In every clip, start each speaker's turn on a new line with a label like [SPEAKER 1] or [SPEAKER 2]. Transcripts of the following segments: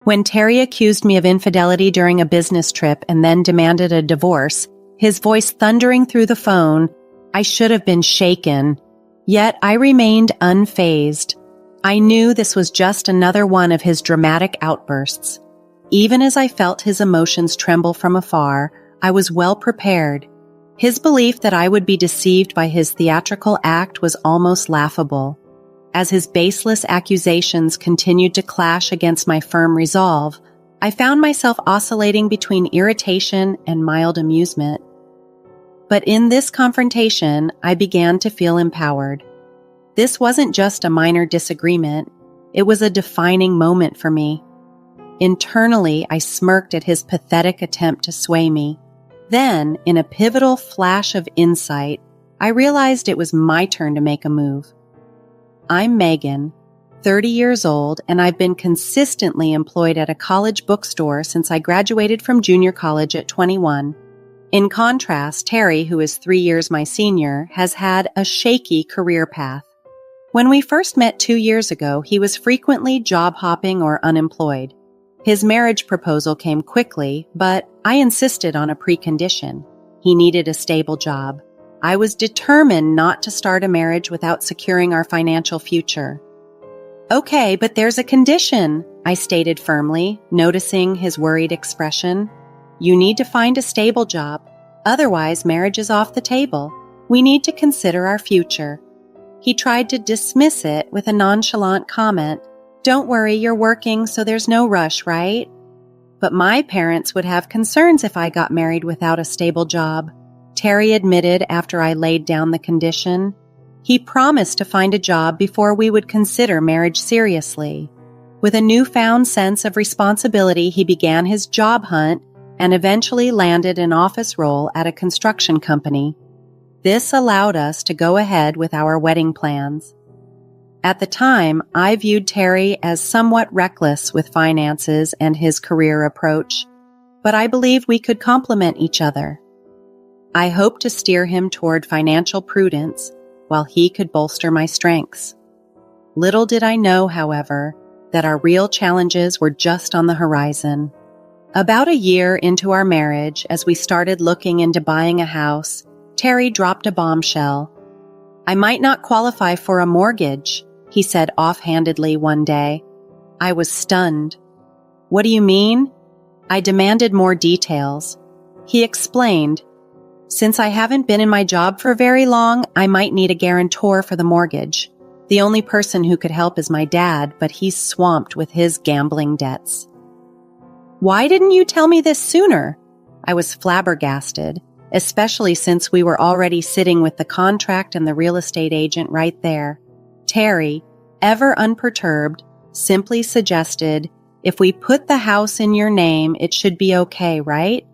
[SPEAKER 1] When Terry accused me of infidelity during a business trip and then demanded a divorce, his voice thundering through the phone, I should have been shaken. Yet I remained unfazed. I knew this was just another one of his dramatic outbursts. Even as I felt his emotions tremble from afar, I was well prepared. His belief that I would be deceived by his theatrical act was almost laughable. As his baseless accusations continued to clash against my firm resolve, I found myself oscillating between irritation and mild amusement. But in this confrontation, I began to feel empowered. This wasn't just a minor disagreement, it was a defining moment for me. Internally, I smirked at his pathetic attempt to sway me. Then, in a pivotal flash of insight, I realized it was my turn to make a move. I'm Megan, 30 years old, and I've been consistently employed at a college bookstore since I graduated from junior college at 21. In contrast, Terry, who is 3 years my senior, has had a shaky career path. When we first met 2 years ago, he was frequently job hopping or unemployed. His marriage proposal came quickly, but I insisted on a precondition. He needed a stable job. I was determined not to start a marriage without securing our financial future. Okay, but there's a condition, I stated firmly, noticing his worried expression. You need to find a stable job. Otherwise, marriage is off the table. We need to consider our future. He tried to dismiss it with a nonchalant comment. Don't worry, you're working, so there's no rush, right? But my parents would have concerns if I got married without a stable job, Terry admitted after I laid down the condition. He promised to find a job before we would consider marriage seriously. With a newfound sense of responsibility, he began his job hunt and eventually landed an office role at a construction company. This allowed us to go ahead with our wedding plans. At the time, I viewed Terry as somewhat reckless with finances and his career approach, but I believed we could complement each other. I hoped to steer him toward financial prudence while he could bolster my strengths. Little did I know, however, that our real challenges were just on the horizon. About a year into our marriage, as we started looking into buying a house, Terry dropped a bombshell. I might not qualify for a mortgage, he said offhandedly one day. I was stunned. What do you mean? I demanded more details. He explained, since I haven't been in my job for very long, I might need a guarantor for the mortgage. The only person who could help is my dad, but he's swamped with his gambling debts. Why didn't you tell me this sooner? I was flabbergasted, especially since we were already sitting with the contract and the real estate agent right there. Terry, ever unperturbed, simply suggested, if we put the house in your name, it should be okay, right?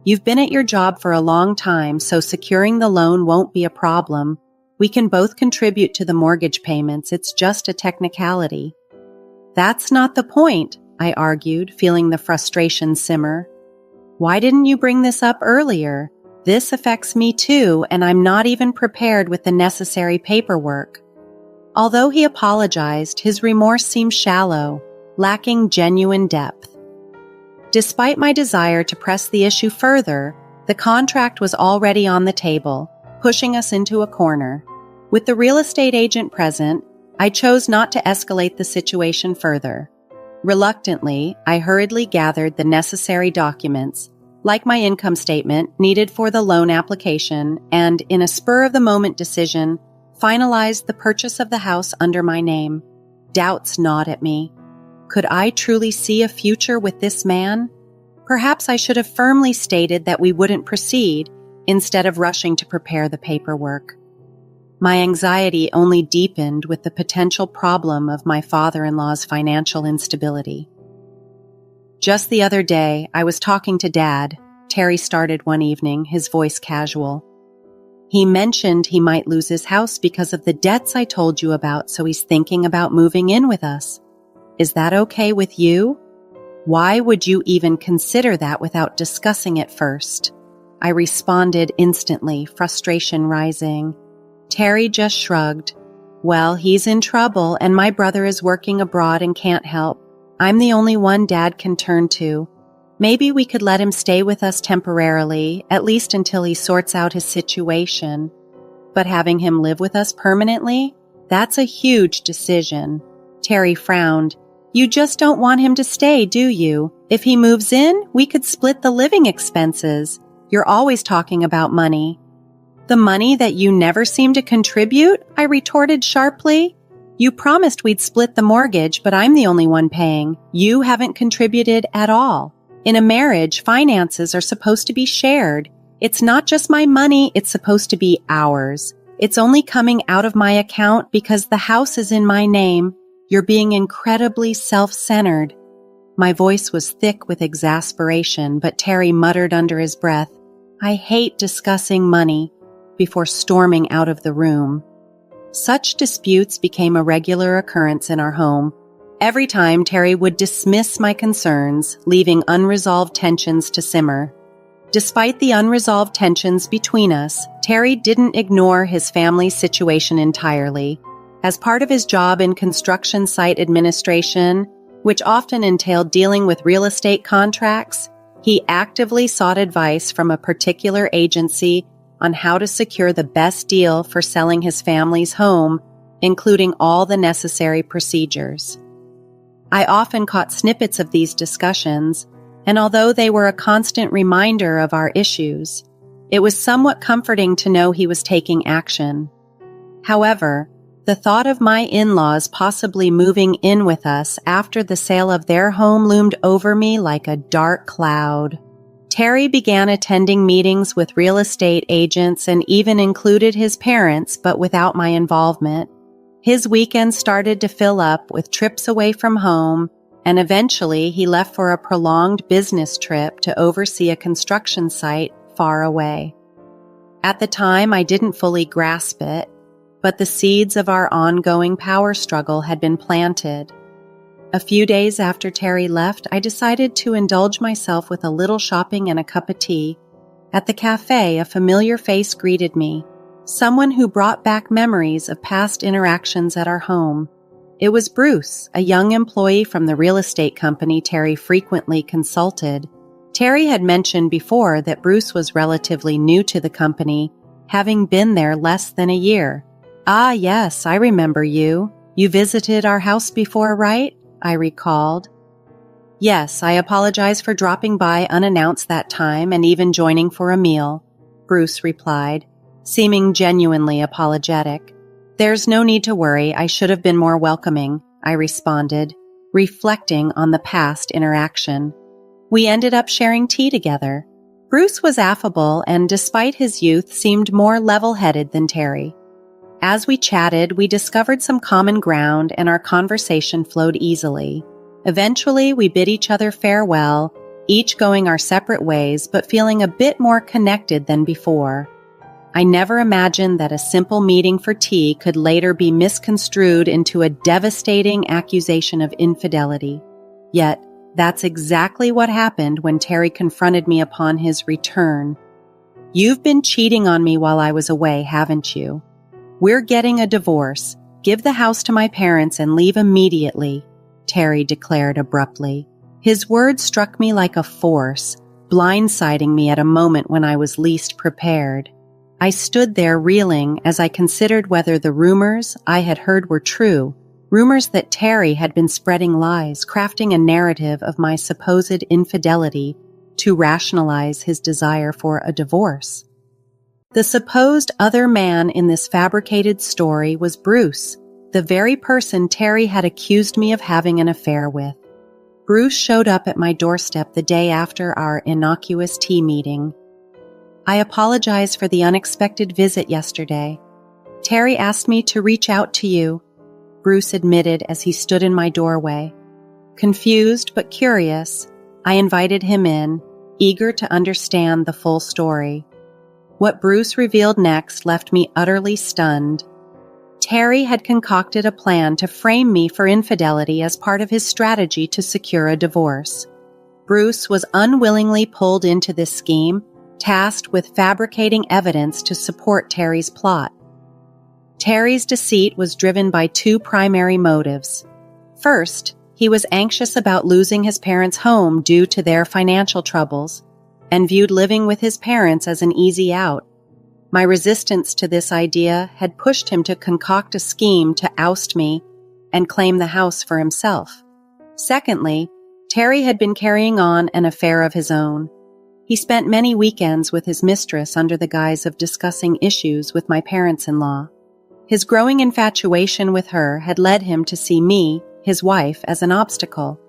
[SPEAKER 1] You've been at your job for a long time, so securing the loan won't be a problem. We can both contribute to the mortgage payments. It's just a technicality. That's not the point, I argued, feeling the frustration simmer. Why didn't you bring this up earlier? This affects me too, and I'm not even prepared with the necessary paperwork. Although he apologized, his remorse seemed shallow, lacking genuine depth. Despite my desire to press the issue further, the contract was already on the table, pushing us into a corner. With the real estate agent present, I chose not to escalate the situation further. Reluctantly, I hurriedly gathered the necessary documents, like my income statement needed for the loan application, and in a spur-of-the-moment decision, finalized the purchase of the house under my name. Doubts gnawed at me. Could I truly see a future with this man? Perhaps I should have firmly stated that we wouldn't proceed, instead of rushing to prepare the paperwork. My anxiety only deepened with the potential problem of my father-in-law's financial instability. Just the other day, I was talking to Dad. Terry started one evening, his voice casual. He mentioned he might lose his house because of the debts I told you about, so he's thinking about moving in with us. Is that okay with you? Why would you even consider that without discussing it first? I responded instantly, frustration rising. Terry just shrugged. Well, he's in trouble and my brother is working abroad and can't help. I'm the only one Dad can turn to. Maybe we could let him stay with us temporarily, at least until he sorts out his situation. But having him live with us permanently? That's a huge decision. Terry frowned. You just don't want him to stay, do you? If he moves in, we could split the living expenses. You're always talking about money. The money that you never seem to contribute? I retorted sharply. You promised we'd split the mortgage, but I'm the only one paying. You haven't contributed at all. In a marriage, finances are supposed to be shared. It's not just my money, it's supposed to be ours. It's only coming out of my account because the house is in my name. You're being incredibly self-centered. My voice was thick with exasperation, but Terry muttered under his breath, I hate discussing money, before storming out of the room. Such disputes became a regular occurrence in our home. Every time Terry would dismiss my concerns, leaving unresolved tensions to simmer. Despite the unresolved tensions between us, Terry didn't ignore his family's situation entirely. As part of his job in construction site administration, which often entailed dealing with real estate contracts, he actively sought advice from a particular agency on how to secure the best deal for selling his family's home, including all the necessary procedures. I often caught snippets of these discussions, and although they were a constant reminder of our issues, it was somewhat comforting to know he was taking action. However, the thought of my in-laws possibly moving in with us after the sale of their home loomed over me like a dark cloud. Terry began attending meetings with real estate agents and even included his parents, but without my involvement. His weekends started to fill up with trips away from home, and eventually he left for a prolonged business trip to oversee a construction site far away. At the time, I didn't fully grasp it, but the seeds of our ongoing power struggle had been planted. A few days after Terry left, I decided to indulge myself with a little shopping and a cup of tea. At the cafe, a familiar face greeted me, someone who brought back memories of past interactions at our home. It was Bruce, a young employee from the real estate company Terry frequently consulted. Terry had mentioned before that Bruce was relatively new to the company, having been there less than a year. Ah, yes, I remember you. You visited our house before, right? I recalled. Yes, I apologize for dropping by unannounced that time and even joining for a meal, Bruce replied, seeming genuinely apologetic. There's no need to worry, I should have been more welcoming, I responded, reflecting on the past interaction. We ended up sharing tea together. Bruce was affable and, despite his youth, seemed more level-headed than Terry. As we chatted, we discovered some common ground and our conversation flowed easily. Eventually, we bid each other farewell, each going our separate ways but feeling a bit more connected than before. I never imagined that a simple meeting for tea could later be misconstrued into a devastating accusation of infidelity. Yet, that's exactly what happened when Terry confronted me upon his return. You've been cheating on me while I was away, haven't you? We're getting a divorce. Give the house to my parents and leave immediately, Terry declared abruptly. His words struck me like a force, blindsiding me at a moment when I was least prepared. I stood there reeling as I considered whether the rumors I had heard were true, rumors that Terry had been spreading lies, crafting a narrative of my supposed infidelity to rationalize his desire for a divorce. The supposed other man in this fabricated story was Bruce, the very person Terry had accused me of having an affair with. Bruce showed up at my doorstep the day after our innocuous tea meeting. I apologize for the unexpected visit yesterday. Terry asked me to reach out to you, Bruce admitted as he stood in my doorway. Confused but curious, I invited him in, eager to understand the full story. What Bruce revealed next left me utterly stunned. Terry had concocted a plan to frame me for infidelity as part of his strategy to secure a divorce. Bruce was unwillingly pulled into this scheme, tasked with fabricating evidence to support Terry's plot. Terry's deceit was driven by two primary motives. First, He was anxious about losing his parents' home due to their financial troubles and viewed living with his parents as an easy out. My resistance to this idea had pushed him to concoct a scheme to oust me and claim the house for himself. Secondly, Terry had been carrying on an affair of his own. He spent many weekends with his mistress under the guise of discussing issues with my parents-in-law. His growing infatuation with her had led him to see me, his wife, as an obstacle.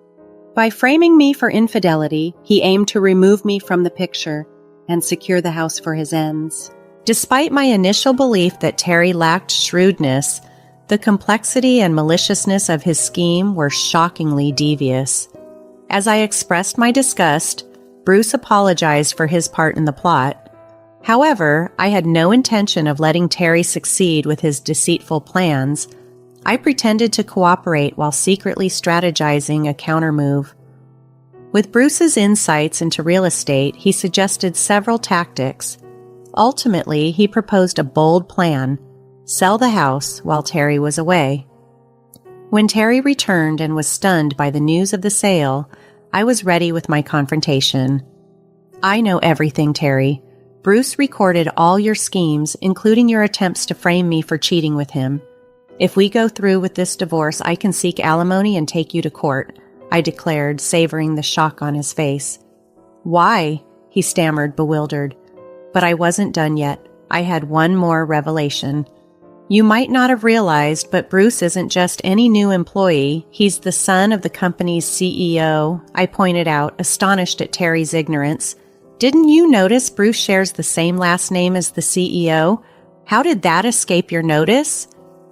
[SPEAKER 1] By framing me for infidelity, he aimed to remove me from the picture and secure the house for his ends. Despite my initial belief that Terry lacked shrewdness, the complexity and maliciousness of his scheme were shockingly devious. As I expressed my disgust, Bruce apologized for his part in the plot. However, I had no intention of letting Terry succeed with his deceitful plans. I pretended to cooperate while secretly strategizing a countermove. With Bruce's insights into real estate, he suggested several tactics. Ultimately, he proposed a bold plan: sell the house while Terry was away. When Terry returned and was stunned by the news of the sale, I was ready with my confrontation. "I know everything, Terry. Bruce recorded all your schemes, including your attempts to frame me for cheating with him. If we go through with this divorce, I can seek alimony and take you to court," I declared, savoring the shock on his face. "Why?" he stammered, bewildered. But I wasn't done yet. I had one more revelation. "You might not have realized, but Bruce isn't just any new employee. He's the son of the company's CEO," I pointed out, astonished at Terry's ignorance. "Didn't you notice Bruce shares the same last name as the CEO? How did that escape your notice?"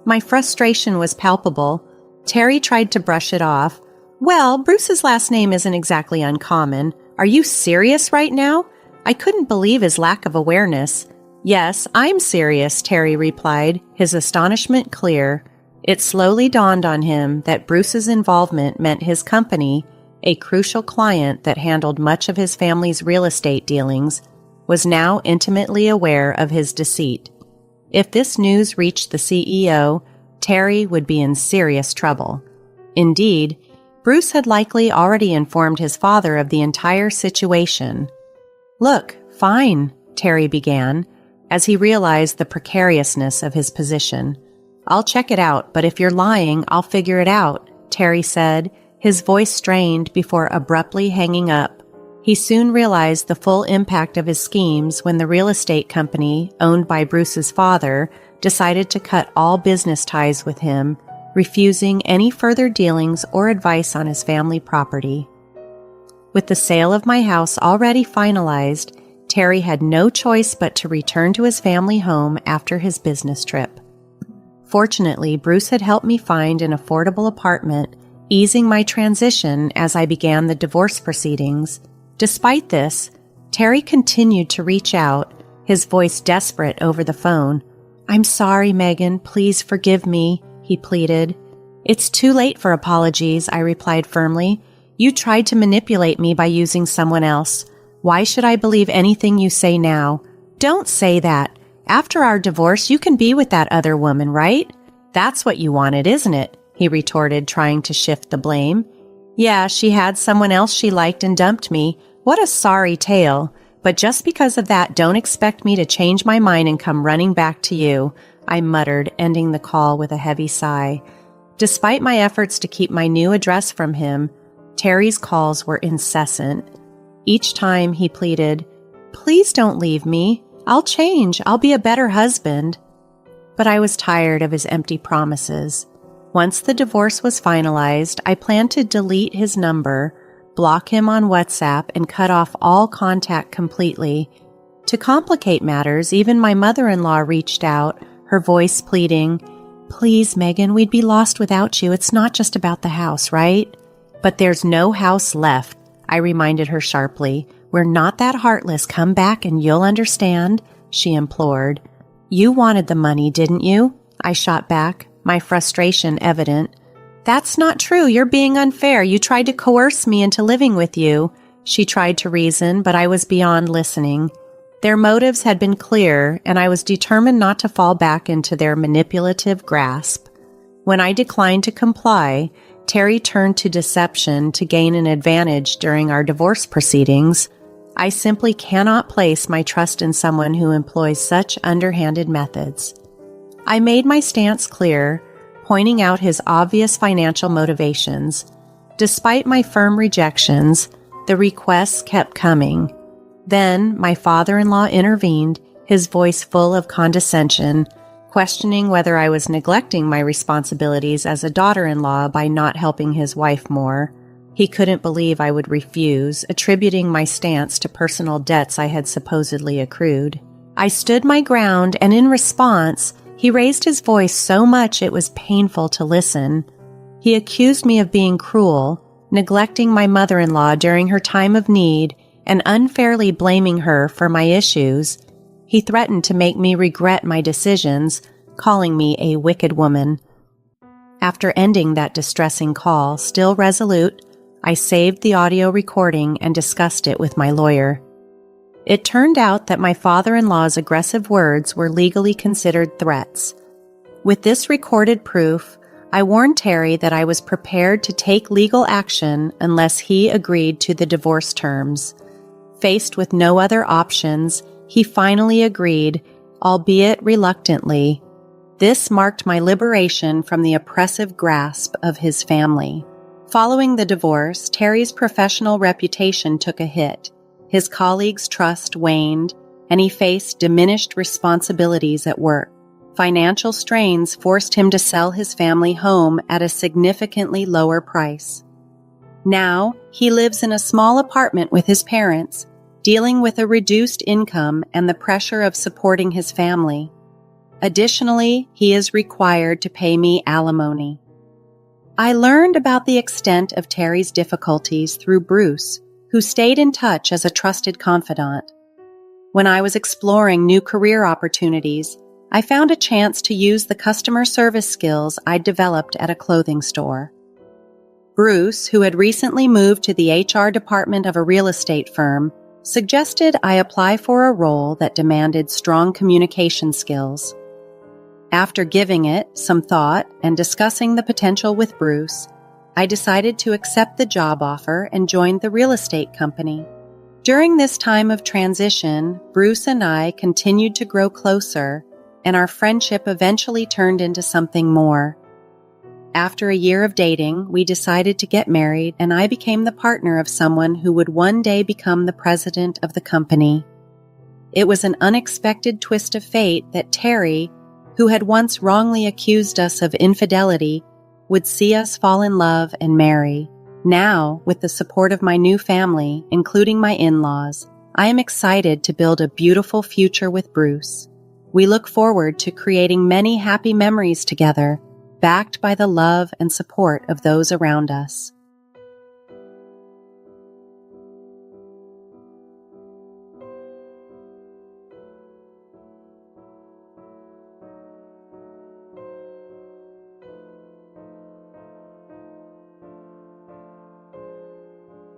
[SPEAKER 1] My frustration was palpable. Terry tried to brush it off. "Well, Bruce's last name isn't exactly uncommon. Are you serious right now?" I couldn't believe his lack of awareness. "Yes, I'm serious," Terry replied, his astonishment clear. It slowly dawned on him that Bruce's involvement meant his company, a crucial client that handled much of his family's real estate dealings, was now intimately aware of his deceit. If this news reached the CEO, Terry would be in serious trouble. Indeed, Bruce had likely already informed his father of the entire situation. "Look, fine," Terry began, as he realized the precariousness of his position. "I'll check it out, but if you're lying, I'll figure it out," Terry said, his voice strained before abruptly hanging up. He soon realized the full impact of his schemes when the real estate company, owned by Bruce's father, decided to cut all business ties with him, refusing any further dealings or advice on his family property. With the sale of my house already finalized, Terry had no choice but to return to his family home after his business trip. Fortunately, Bruce had helped me find an affordable apartment, easing my transition as I began the divorce proceedings. Despite this, Terry continued to reach out, his voice desperate over the phone. "I'm sorry, Megan. Please forgive me," he pleaded. "It's too late for apologies," I replied firmly. "You tried to manipulate me by using someone else. Why should I believe anything you say now?" "Don't say that. After our divorce, you can be with that other woman, right?" "That's what you wanted, isn't it?" he retorted, trying to shift the blame. "Yeah, she had someone else she liked and dumped me. What a sorry tale. But just because of that, don't expect me to change my mind and come running back to you," I muttered, ending the call with a heavy sigh. Despite my efforts to keep my new address from him, Terry's calls were incessant. Each time he pleaded, "Please don't leave me. I'll change. I'll be a better husband." But I was tired of his empty promises. Once the divorce was finalized, I planned to delete his number, block him on WhatsApp, and cut off all contact completely. To complicate matters, even my mother-in-law reached out, her voice pleading, "Please, Megan, we'd be lost without you. It's not just about the house, right?" "But there's no house left," I reminded her sharply. "We're not that heartless. Come back and you'll understand," she implored. "You wanted the money, didn't you?" I shot back, my frustration evident. "That's not true. You're being unfair. You tried to coerce me into living with you," she tried to reason, but I was beyond listening. Their motives had been clear, and I was determined not to fall back into their manipulative grasp. When I declined to comply, Terry turned to deception to gain an advantage during our divorce proceedings. I simply cannot place my trust in someone who employs such underhanded methods. I made my stance clear, pointing out his obvious financial motivations. Despite my firm rejections, the requests kept coming. Then my father-in-law intervened, his voice full of condescension, questioning whether I was neglecting my responsibilities as a daughter-in-law by not helping his wife more. He couldn't believe I would refuse, attributing my stance to personal debts I had supposedly accrued. I stood my ground, and in response, he raised his voice so much it was painful to listen. He accused me of being cruel, neglecting my mother-in-law during her time of need, and unfairly blaming her for my issues. He threatened to make me regret my decisions, calling me a wicked woman. After ending that distressing call, still resolute, I saved the audio recording and discussed it with my lawyer. It turned out that my father-in-law's aggressive words were legally considered threats. With this recorded proof, I warned Terry that I was prepared to take legal action unless he agreed to the divorce terms. Faced with no other options, he finally agreed, albeit reluctantly. This marked my liberation from the oppressive grasp of his family. Following the divorce, Terry's professional reputation took a hit. His colleagues' trust waned, and he faced diminished responsibilities at work. Financial strains forced him to sell his family home at a significantly lower price. Now, he lives in a small apartment with his parents, dealing with a reduced income and the pressure of supporting his family. Additionally, he is required to pay me alimony. I learned about the extent of Terry's difficulties through Bruce, who stayed in touch as a trusted confidant. When I was exploring new career opportunities, I found a chance to use the customer service skills I'd developed at a clothing store. Bruce, who had recently moved to the HR department of a real estate firm, suggested I apply for a role that demanded strong communication skills. After giving it some thought and discussing the potential with Bruce, I decided to accept the job offer and joined the real estate company. During this time of transition, Bruce and I continued to grow closer, and our friendship eventually turned into something more. After a year of dating, we decided to get married, and I became the partner of someone who would one day become the president of the company. It was an unexpected twist of fate that Terry, who had once wrongly accused us of infidelity, would see us fall in love and marry. Now, with the support of my new family, including my in-laws, I am excited to build a beautiful future with Bruce. We look forward to creating many happy memories together, backed by the love and support of those around us.